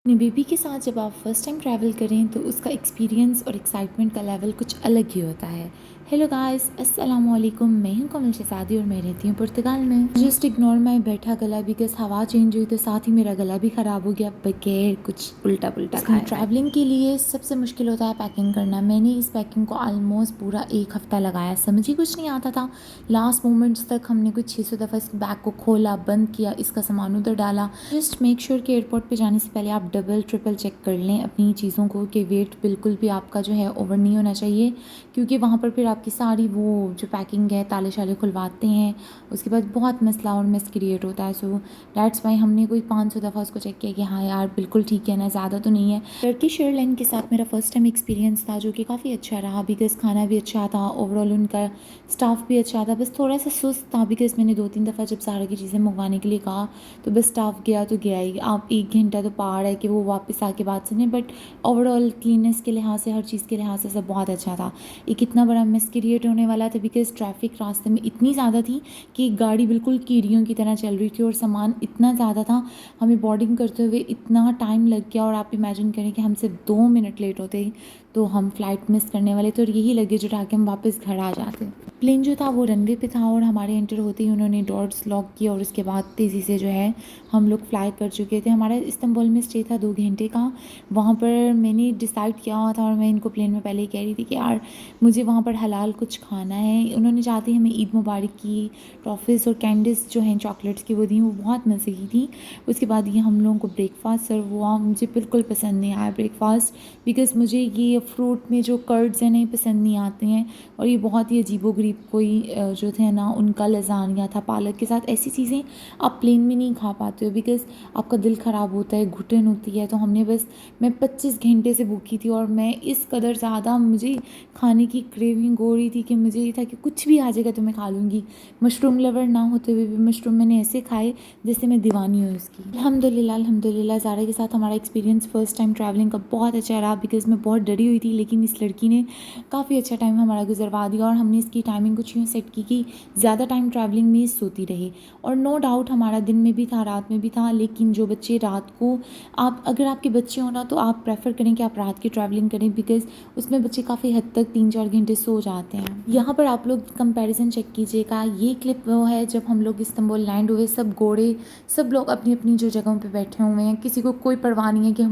अपने बेबी के साथ जब आप फर्स्ट टाइम ट्रैवल करें तो उसका एक्सपीरियंस और एक्साइटमेंट का लेवल कुछ अलग ही होता है। हेलो गाइस, अस्सलाम वालेकुम। मैं हूं कमल शहजादी और मैं रहती हूं पुर्तगाल में। जस्ट इग्नोर माई बैठा गला बिकॉज हवा चेंज हुई तो साथ ही मेरा गला भी ख़राब हो गया बगैर कुछ उल्टा पुल्टा खाए। ट्रैवलिंग के लिए सबसे मुश्किल होता है पैकिंग करना। मैंने इस पैकिंग को ऑलमोस्ट पूरा 1 हफ्ता लगाया, समझ ही कुछ नहीं आता था। लास्ट मोमेंट्स तक हमने कुछ 600 दफ़ा इस बैग को खोला, बंद किया, इसका सामान उधर डाला। जस्ट मेक श्योर कि एयरपोर्ट पे जाने से पहले आप डबल ट्रिपल चेक कर लें अपनी चीज़ों को कि वेट बिल्कुल भी आपका जो है ओवर नहीं होना चाहिए, क्योंकि वहाँ पर फिर आपकी सारी वो जो पैकिंग है ताले शाले खुलवाते हैं, उसके बाद बहुत मसला और मिस क्रिएट होता है। सो दैट्स वाई हमने कोई 500 दफ़ा उसको चेक किया कि हाँ यार बिल्कुल ठीक है ना, ज़्यादा तो नहीं है। टर्किश एयरलाइन के साथ मेरा फर्स्ट टाइम एक्सपीरियंस था जो कि काफ़ी अच्छा रहा बिकॉज़ खाना भी अच्छा था, ओवरऑल उनका स्टाफ भी अच्छा था। बस थोड़ा सा सुस्त था बिकॉज़ मैंने 2-3 दफ़ा जब सारा की चीज़ें मंगवाने के लिए कहा तो बस स्टाफ गया तो गया ही। आप 1 घंटा तो पहाड़ है कि वो वापस आके बात सुने, बट ओवरऑल क्लीननेस के लिहाज से, हर चीज़ के लिहाज से सब बहुत अच्छा था। एक इतना बड़ा मिस क्रिएट होने वाला था बिकॉज़ ट्रैफिक रास्ते में इतनी ज़्यादा थी कि गाड़ी बिल्कुल कीड़ियों की तरह चल रही थी और सामान इतना ज़्यादा था, हमें बोर्डिंग करते हुए इतना टाइम लग गया। और आप इमेजिन करें कि हम सिर्फ 2 मिनट लेट होते तो हम फ़्लाइट मिस करने वाले थे और यही लगेज उठा के हम वापस घर आ जाते। प्लेन जो था वो रनवे पे था और हमारे एंटर होते ही उन्होंने डोर्स लॉक किया और उसके बाद तेज़ी से जो है हम लोग फ्लाई कर चुके थे। हमारा इस्तांबुल में स्टे था 2 घंटे का। वहाँ पर मैंने डिसाइड किया हुआ था और मैं इनको प्लेन में पहले ही कह रही थी कि यार मुझे वहाँ पर हलाल कुछ खाना है। उन्होंने चाहते ही हमें ईद मुबारक की टॉफ़ीज़ और कैंडीज़ जो हैं चॉकलेट्स की वो दी, वो बहुत मज़े की थी। उसके बाद ये हम लोगों को ब्रेकफास्ट सर्व हुआ। मुझे बिल्कुल पसंद नहीं आया ब्रेकफास्ट बिकॉज़ मुझे ये फ्रूट में जो कर्ड्स हैं नहीं पसंद नहीं आते हैं और ये बहुत ही अजीबोगरीब कोई जो थे ना उनका लज़ानिया था पालक के साथ। ऐसी चीज़ें आप प्लेन में नहीं खा पाते हो बिकॉज़ आपका दिल ख़राब होता है, घुटन होती है। तो मैं 25 घंटे से भूखी थी और मैं इस कदर ज़्यादा मुझे खाने की क्रेविंग हो रही थी कि मुझे ये था कि कुछ भी आ जाएगा तो मैं खा लूँगी। मशरूम लवर ना होते हुए भी मशरूम मैंने ऐसे खाए जैसे मैं दीवानी हूँ उसकी। अल्हम्दुलिल्लाह ज़ारा के साथ हमारा एक्सपीरियंस फ़र्स्ट टाइम ट्रैवलिंग का बहुत अच्छा रहा बिकॉज़ मैं बहुत डरी हुई थी, लेकिन इस लड़की ने काफ़ी अच्छा टाइम हमारा गुजरवा दिया और हमने इसकी टाइमिंग कुछ यूँ सेट की कि ज़्यादा टाइम ट्रैवलिंग में सोती रही। और नो डाउट हमारा दिन में भी था, रात में भी था, लेकिन जो बच्चे रात को आप अगर आपके बच्चे हो ना तो आप प्रेफर करें कि आप रात की ट्रैवलिंग करें बिकॉज़ उसमें बच्चे काफ़ी हद तक 3-4 घंटे सो जाते हैं। यहाँ पर आप लोग कंपैरिजन चेक कीजिएगा। ये क्लिप वो है जब हम लोग इस्तांबुल लैंड हुए, सब घोड़े सब लोग अपनी अपनी जो जगहों पे बैठे हुए हैं, किसी को कोई परवाह नहीं है कि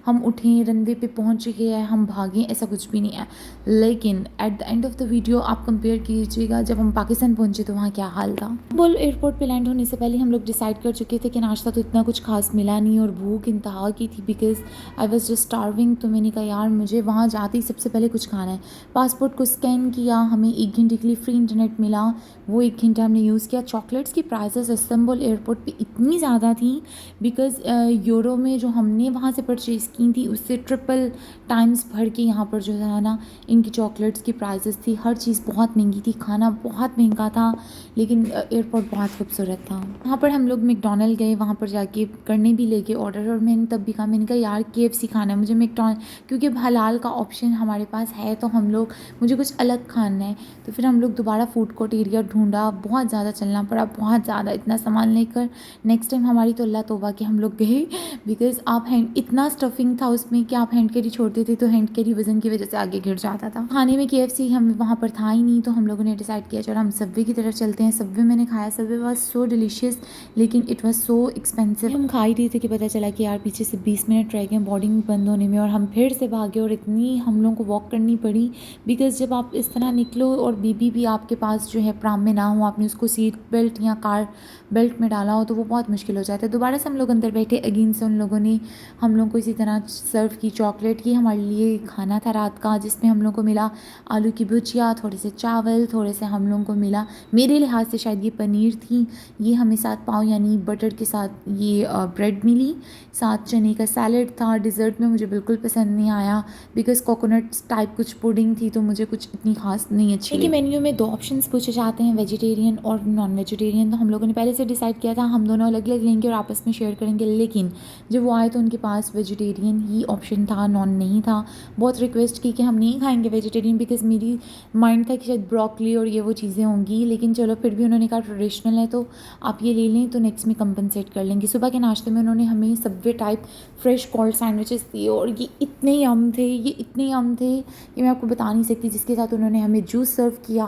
हम उठें, रनवे पे पहुँच चुके हैं, हम भागें, ऐसा कुछ भी नहीं है। लेकिन at the end of the video आप कंपेयर कीजिएगा जब हम पाकिस्तान पहुँचे तो वहाँ क्या हाल था। इस्तांबुल एयरपोर्ट पे लैंड होने से पहले हम लोग डिसाइड कर चुके थे कि नाश्ता तो इतना कुछ खास मिला नहीं और भूख इंतहा की थी because I was just starving. तो मैंने कहा यार मुझे वहाँ जाते ही सबसे पहले कुछ खाना है। पासपोर्ट को स्कैन किया, हमें 1 घंटे के लिए फ्री इंटरनेट मिला, वो 1 घंटा हमने यूज़ किया। चॉकलेट्स की प्राइसेस इस्तांबुल एयरपोर्ट पे इतनी ज़्यादा थी बिकॉज़ यूरो में जो हमने वहाँ से परचेज़ की थी उससे ट्रिपल टाइम्स भर के यहाँ पर जो है ना इनकी चॉकलेट्स की प्राइसेस थी। हर चीज़ बहुत महंगी थी, खाना बहुत महंगा था, लेकिन एयरपोर्ट बहुत खूबसूरत था। वहाँ पर हम लोग मैकडॉनल्ड गए, वहाँ पर जाके करने भी लेके ऑर्डर और मैंने तब भी कहा, मैंने कहा यार KFC खाना है मुझे मैकडॉनल्ड, क्योंकि अब हलाल का ऑप्शन हमारे पास है तो मुझे कुछ अलग खाना है। तो फिर हम लोग दोबारा फूड कोर्ट एरिया ढूंढा, बहुत ज़्यादा चलना पड़ा, बहुत ज़्यादा, इतना सामान लेकर। नेक्स्ट टाइम हमारी तो अल्लाह तौबा कि हम लोग गए बिकॉज़ आप हैंड इतना स्टफिंग था उसमें कि आप हैंड कैरी छोड़ते थे तो हैंड कैरी वज़न की वजह से आगे गिर जाता था। खाने में KFC हम वहाँ पर था ही नहीं तो हम लोगों ने डिसाइड किया चलो हम सबवे की तरफ चलते हैं। सबवे मैंने खाया, सबवे वाज सो डिलीशियस, लेकिन इट वाज सो एक्सपेंसिव। हम खा ही रहे थे कि पता चला कि यार पीछे से 20 मिनट रह गए बोर्डिंग बंद होने में और हम फिर से भागे और इतनी हम लोगों को वॉक करनी पड़ी बिकॉज़ जब आप इस तरह निकलो और बेबी भी आपके पास जो है प्राम में ना हो, आपने उसको सीट बेल्ट या कार बेल्ट में डाला हो तो वो बहुत मुश्किल हो जाता है। दोबारा से हम लोग अंदर बैठे, अगेन से उन लोगों ने हम लोग को इसी तरह सर्व की चॉकलेट। ये हमारे लिए खाना था रात का जिसमें हम लोग को मिला आलू की भुजिया, थोड़े से चावल, थोड़े से हम लोगों को मिला, मेरे लिहाज से शायद ये पनीर थी, ये हमें साथ पाव यानी बटर के साथ ये ब्रेड मिली, साथ चने का सैलड था। डिज़र्ट में मुझे बिल्कुल पसंद नहीं आया बिकॉज़ कोकोनट टाइप कुछ पुडिंग थी तो मुझे कुछ इतनी खास नहीं अच्छी लगी। मेन्यू में 2 ऑप्शंस पूछे जाते हैं, वेजिटेरियन और नॉन वेजिटेरियन। तो हम लोगों ने पहले से डिसाइड किया था हम दोनों अलग अलग लेंगे और आपस में शेयर करेंगे, लेकिन जब वो आए तो उनके पास वेजिटेरियन ही ऑप्शन था, नॉन नहीं था। बहुत रिक्वेस्ट की कि हम नहीं खाएंगे वेजिटेरियन, बिकॉज़ मेरी माइंड था कि शायद ब्रोकली और ये वो चीज़ें होंगी, लेकिन चलो फिर भी उन्होंने कहा ट्रेडिशनल है तो आप ये ले लें तो नेक्स्ट में कंपनसेट कर लेंगे। सुबह के नाश्ते में उन्होंने हमें Subway type fresh cold sandwiches दिए और ये इतने यम थे, ये इतने यम थे कि मैं आपको बता नहीं सकती। जिसके साथ उन्होंने हमें जूस सर्व किया,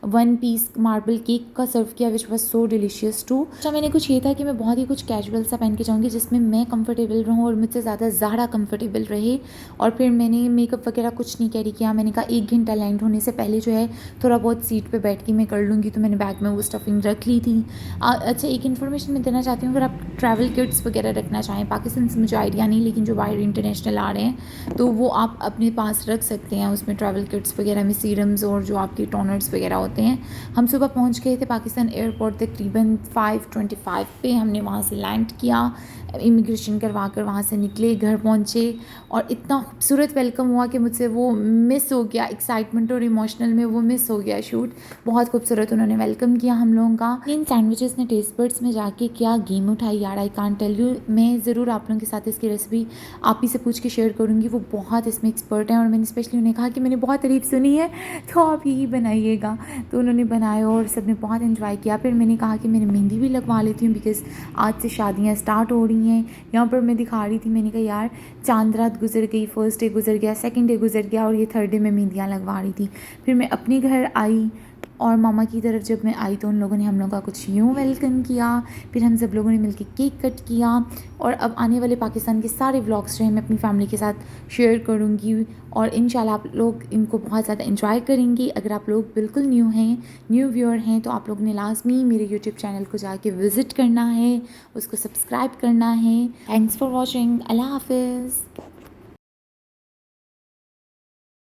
1 पीस मार्बल केक का सर्व किया which was so delicious too. अच्छा, मैंने कुछ ये था कि मैं बहुत ही कुछ कैजुअल सा पहन के जाऊँगी जिसमें मैं कंफर्टेबल रहूँ और मुझसे ज़्यादा ज़ारा कंफर्टेबल रहे। और फिर मैंने मेकअप वगैरह कुछ नहीं कैरी किया। मैंने कहा 1 घंटा लैंड होने से पहले जो है थोड़ा बहुत सीट पे बैठ के मैं कर लूँगी, तो मैंने बैग में वो स्टफिंग रख ली थी। अच्छा, एक इन्फॉर्मेशन मैं देना चाहती हूँ, अगर आप ट्रैवल किट्स वगैरह रखना चाहें, पाकिस्तान से मुझे आइडिया नहीं, लेकिन जो बाहर इंटरनेशनल आ रहे हैं तो वो आप अपने पास रख सकते हैं। उसमें ट्रैवल किट्स वगैरह में सीरम्स और जो आपके टोनर्स वगैरह होते हैं। हम सुबह पहुँच गए थे पाकिस्तान एयरपोर्ट तकरीबन 5:25 पे। हमने वहाँ से लैंड किया, इमिग्रेशन करवा कर वहाँ से निकले, घर पहुँचे और इतना खूबसूरत वेलकम हुआ कि मुझसे वो मिस हो गया। एक्साइटमेंट और इमोशनल में वो मिस हो गया शूट। बहुत खूबसूरत उन्होंने वेलकम किया हम लोगों का। इन सैंडविचेस ने टेस्ट बर्ड्स में जाके क्या गेम उठाई यार, आई कांट टेल यू। मैं ज़रूर आप लोगों के साथ इसकी रेसिपी आप ही से पूछ के शेयर करूँगी, वो बहुत इसमें एक्सपर्ट हैं। और मैंने स्पेशली उन्हें कहा कि मैंने बहुत तारीफ़ सुनी है तो आप यही बनाइएगा, तो उन्होंने बनाया और सब ने बहुत इन्जॉय किया। फिर मैंने कहा कि मैंने मेहंदी भी लगवा लेती हूँ बिकॉज़ आज से शादियाँ स्टार्ट हो रही हैं। यहाँ पर मैं दिखा रही थी, मैंने कहा यार चांद रात गुजर गई, फर्स्ट डे गुजर गया, सेकंड डे गुजर गया और ये थर्ड डे में मेहंदियाँ लगवा रही थी। फिर मैं अपने घर आई और मामा की तरफ जब मैं आई तो उन लोगों ने हम लोगों का कुछ यूँ वेलकम किया। फिर हम सब लोगों ने मिलकर केक कट किया और अब आने वाले पाकिस्तान के सारे व्लॉग्स जो हैं मैं अपनी फैमिली के साथ शेयर करूँगी और इंशाल्लाह आप लोग इनको बहुत ज़्यादा एंजॉय करेंगे। अगर आप लोग बिल्कुल न्यू हैं, न्यू व्यूअर हैं, तो आप लोगों ने लाजमी मेरे यूट्यूब चैनल को जाके विज़िट करना है, उसको सब्सक्राइब करना है। Thanks for watching. अल्लाह हाफिज़।